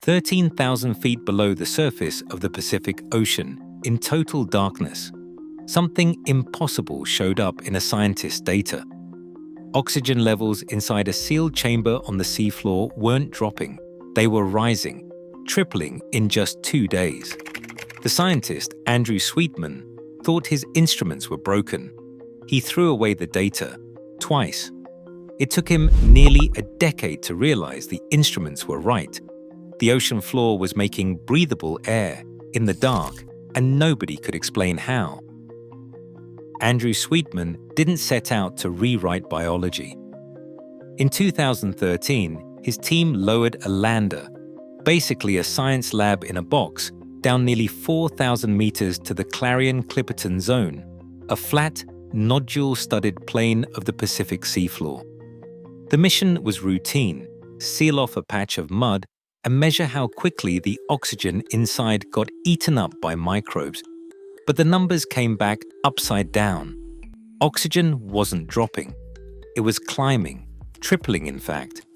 13,000 feet below the surface of the Pacific Ocean, in total darkness. Something impossible showed up in a scientist's data. Oxygen levels inside a sealed chamber on the seafloor weren't dropping, they were rising, tripling in just 2 days. The scientist, Andrew Sweetman, thought his instruments were broken. He threw away the data, twice. It took him nearly a decade to realize the instruments were right. The ocean floor was making breathable air in the dark, and nobody could explain how. Andrew Sweetman didn't set out to rewrite biology. In 2013, his team lowered a lander, basically a science lab in a box, down nearly 4,000 meters to the Clarion Clipperton zone, a flat, nodule-studded plain of the Pacific seafloor. The mission was routine: seal off a patch of mud and measure how quickly the oxygen inside got eaten up by microbes. But the numbers came back upside down. Oxygen wasn't dropping. It was climbing, tripling in fact.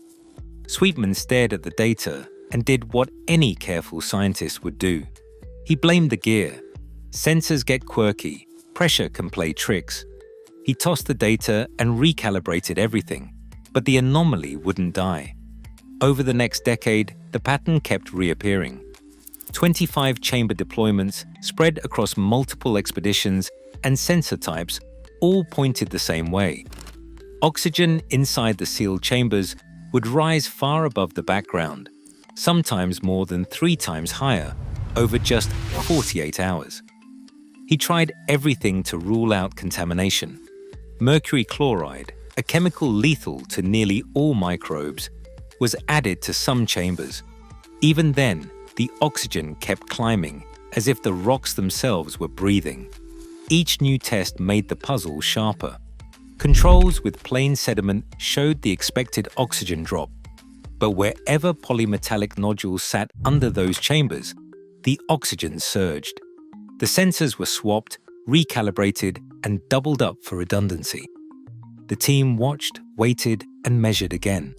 Sweetman stared at the data and did what any careful scientist would do. He blamed the gear. Sensors get quirky, pressure can play tricks. He tossed the data and recalibrated everything, but the anomaly wouldn't die. Over the next decade, the pattern kept reappearing. 25 chamber deployments spread across multiple expeditions and sensor types all pointed the same way. Oxygen inside the sealed chambers would rise far above the background, sometimes more than 3 times higher, over just 48 hours. He tried everything to rule out contamination. Mercury chloride, a chemical lethal to nearly all microbes, was added to some chambers. Even then, the oxygen kept climbing, as if the rocks themselves were breathing. Each new test made the puzzle sharper. Controls with plain sediment showed the expected oxygen drop, but wherever polymetallic nodules sat under those chambers, the oxygen surged. The sensors were swapped, recalibrated, and doubled up for redundancy. The team watched, waited, and measured again.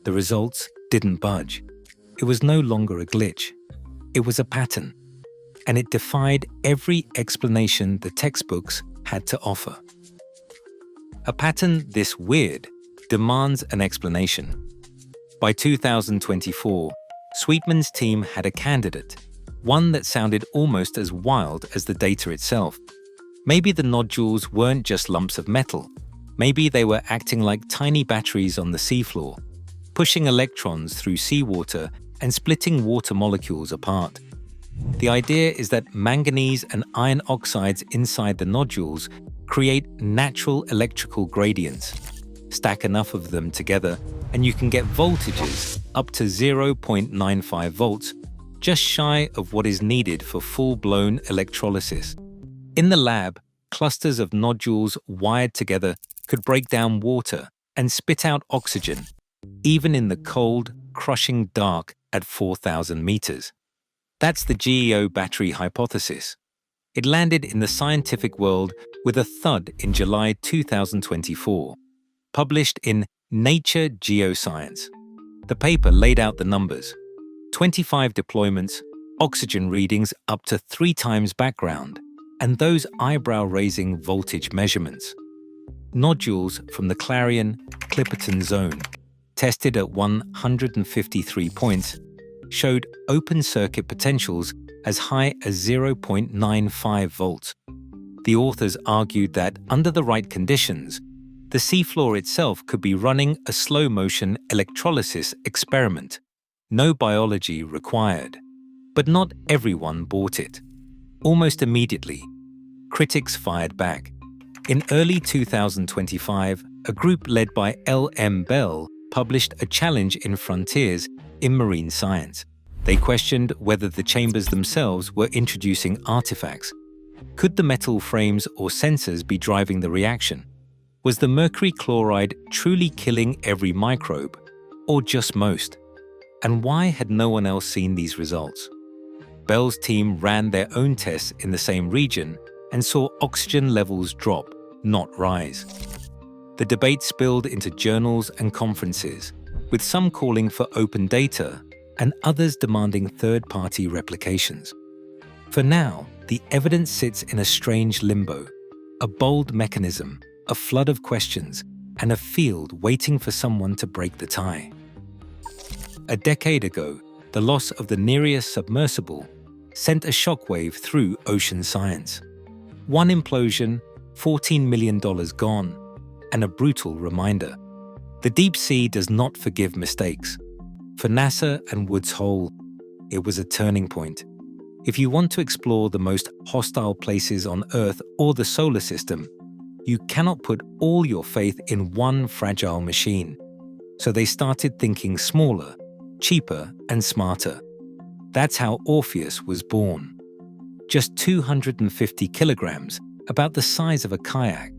The results didn't budge. It was no longer a glitch. It was a pattern, and it defied every explanation the textbooks had to offer. A pattern this weird demands an explanation. By 2024, Sweetman's team had a candidate, one that sounded almost as wild as the data itself. Maybe the nodules weren't just lumps of metal. Maybe they were acting like tiny batteries on the seafloor, pushing electrons through seawater and splitting water molecules apart. The idea is that manganese and iron oxides inside the nodules create natural electrical gradients. Stack enough of them together and you can get voltages up to 0.95 volts, just shy of what is needed for full-blown electrolysis. In the lab, clusters of nodules wired together could break down water and spit out oxygen, even in the cold, crushing dark at 4,000 meters. That's the Geo-Battery Hypothesis. It landed in the scientific world with a thud in July 2024, published in Nature Geoscience. The paper laid out the numbers: 25 deployments, oxygen readings up to 3 times background, and those eyebrow-raising voltage measurements. Nodules from the Clarion Clipperton zone, tested at 153 points, showed open-circuit potentials as high as 0.95 volts. The authors argued that, under the right conditions, the seafloor itself could be running a slow-motion electrolysis experiment. No biology required. But not everyone bought it. Almost immediately, critics fired back. In early 2025, a group led by L.M. Bell published a challenge in Frontiers in Marine Science. They questioned whether the chambers themselves were introducing artifacts. Could the metal frames or sensors be driving the reaction? Was the mercury chloride truly killing every microbe, or just most? And why had no one else seen these results? Bell's team ran their own tests in the same region and saw oxygen levels drop, not rise. The debate spilled into journals and conferences, with some calling for open data, and others demanding third-party replications. For now, the evidence sits in a strange limbo, a bold mechanism, a flood of questions, and a field waiting for someone to break the tie. A decade ago, the loss of the Nereus submersible sent a shockwave through ocean science. One implosion, $14 million gone, and a brutal reminder. The deep sea does not forgive mistakes. For NASA and Woods Hole, it was a turning point. If you want to explore the most hostile places on Earth or the solar system, you cannot put all your faith in one fragile machine. So they started thinking smaller, cheaper, and smarter. That's how Orpheus was born. Just 250 kilograms, about the size of a kayak,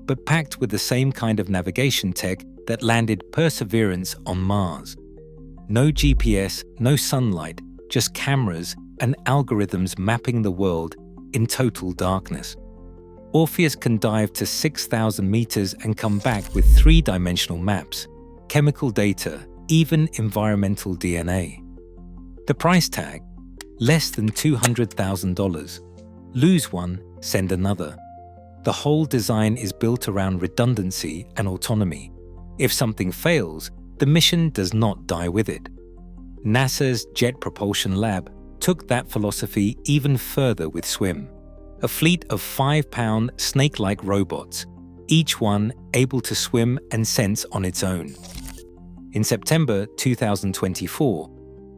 but packed with the same kind of navigation tech that landed Perseverance on Mars. No GPS, no sunlight, just cameras and algorithms mapping the world in total darkness. Orpheus can dive to 6,000 meters and come back with three-dimensional maps, chemical data, even environmental DNA. The price tag? Less than $200,000. Lose one, send another. The whole design is built around redundancy and autonomy. If something fails, the mission does not die with it. NASA's Jet Propulsion Lab took that philosophy even further with SWIM, a fleet of 5-pound snake-like robots, each one able to swim and sense on its own. In September 2024,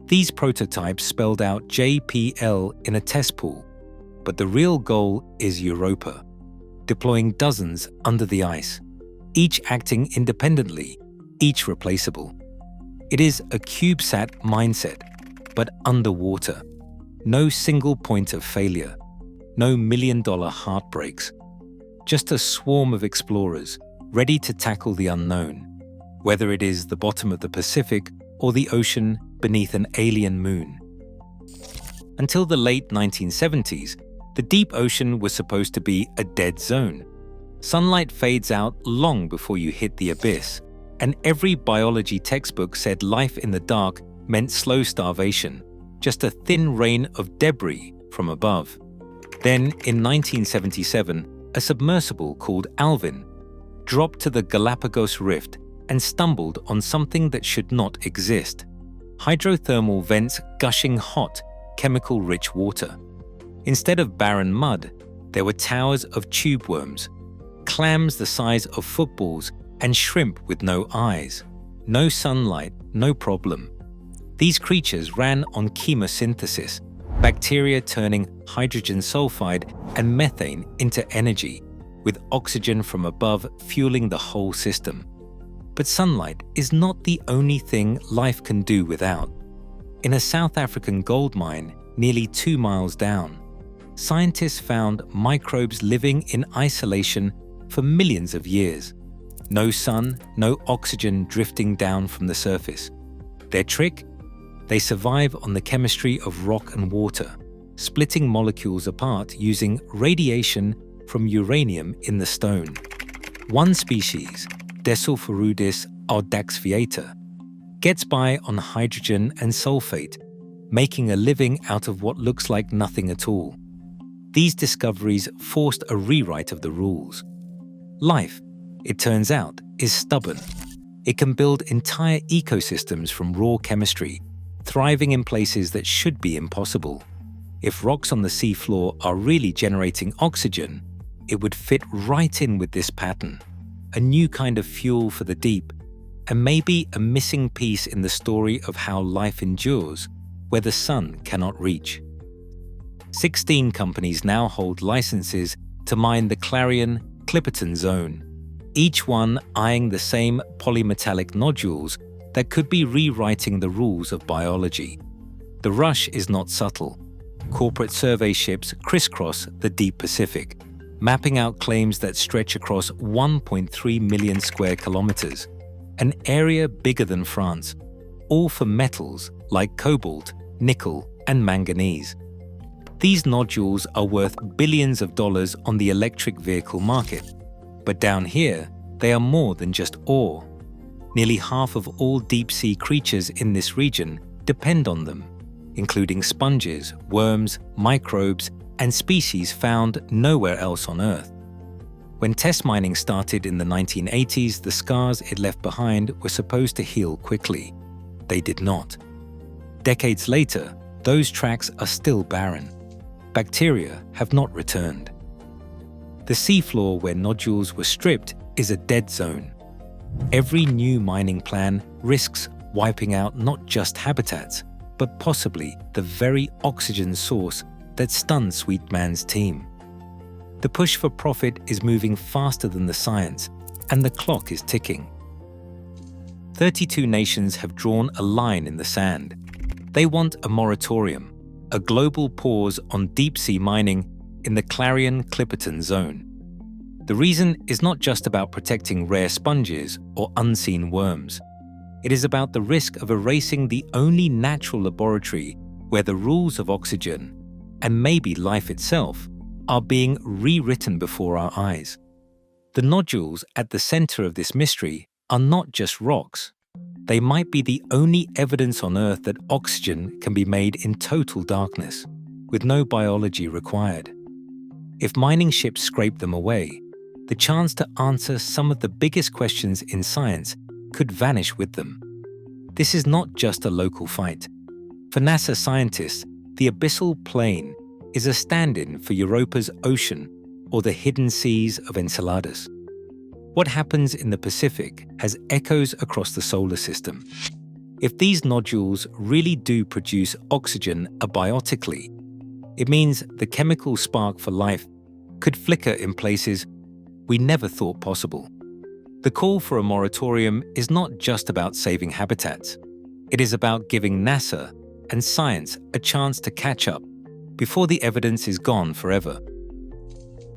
these prototypes spelled out JPL in a test pool, but the real goal is Europa, deploying dozens under the ice, each acting independently, each replaceable. It is a CubeSat mindset, but underwater. No single point of failure, no million-dollar heartbreaks. Just a swarm of explorers ready to tackle the unknown, whether it is the bottom of the Pacific or the ocean beneath an alien moon. Until the late 1970s, the deep ocean was supposed to be a dead zone. Sunlight fades out long before you hit the abyss, and every biology textbook said life in the dark meant slow starvation, just a thin rain of debris from above. Then, in 1977, a submersible called Alvin dropped to the Galapagos Rift and stumbled on something that should not exist: hydrothermal vents gushing hot, chemical-rich water. Instead of barren mud, there were towers of tube worms, clams the size of footballs, and shrimp with no eyes. No sunlight, no problem. These creatures ran on chemosynthesis, bacteria turning hydrogen sulfide and methane into energy, with oxygen from above fueling the whole system. But sunlight is not the only thing life can do without. In a South African gold mine nearly 2 miles down, scientists found microbes living in isolation for millions of years. No sun, no oxygen drifting down from the surface. Their trick? They survive on the chemistry of rock and water, splitting molecules apart using radiation from uranium in the stone. One species, Desulforudis audaxviata, gets by on hydrogen and sulfate, making a living out of what looks like nothing at all. These discoveries forced a rewrite of the rules. Life, it turns out, is stubborn. It can build entire ecosystems from raw chemistry, thriving in places that should be impossible. If rocks on the seafloor are really generating oxygen, it would fit right in with this pattern, a new kind of fuel for the deep, and maybe a missing piece in the story of how life endures where the sun cannot reach. 16 companies now hold licenses to mine the Clarion, Clipperton zone, each one eyeing the same polymetallic nodules that could be rewriting the rules of biology. The rush is not subtle. Corporate survey ships crisscross the deep Pacific, mapping out claims that stretch across 1.3 million square kilometers, an area bigger than France, all for metals like cobalt, nickel, and manganese. These nodules are worth billions of dollars on the electric vehicle market. But down here, they are more than just ore. Nearly half of all deep-sea creatures in this region depend on them, including sponges, worms, microbes, and species found nowhere else on Earth. When test mining started in the 1980s, the scars it left behind were supposed to heal quickly. They did not. Decades later, those tracks are still barren. Bacteria have not returned. The seafloor where nodules were stripped is a dead zone. Every new mining plan risks wiping out not just habitats, but possibly the very oxygen source that stunned Sweetman's team. The push for profit is moving faster than the science, and the clock is ticking. 32 nations have drawn a line in the sand. They want a moratorium, a global pause on deep-sea mining in the Clarion Clipperton zone. The reason is not just about protecting rare sponges or unseen worms. It is about the risk of erasing the only natural laboratory where the rules of oxygen, and maybe life itself, are being rewritten before our eyes. The nodules at the center of this mystery are not just rocks. They might be the only evidence on Earth that oxygen can be made in total darkness, with no biology required. If mining ships scrape them away, the chance to answer some of the biggest questions in science could vanish with them. This is not just a local fight. For NASA scientists, the abyssal plain is a stand-in for Europa's ocean or the hidden seas of Enceladus. What happens in the Pacific has echoes across the solar system. If these nodules really do produce oxygen abiotically, it means the chemical spark for life could flicker in places we never thought possible. The call for a moratorium is not just about saving habitats. It is about giving NASA and science a chance to catch up before the evidence is gone forever.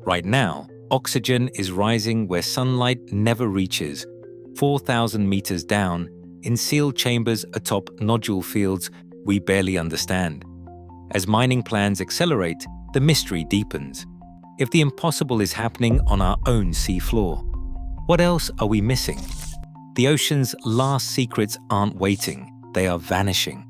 Right now, oxygen is rising where sunlight never reaches, 4,000 meters down, in sealed chambers atop nodule fields we barely understand. As mining plans accelerate, the mystery deepens. If the impossible is happening on our own seafloor, what else are we missing? The ocean's last secrets aren't waiting, they are vanishing.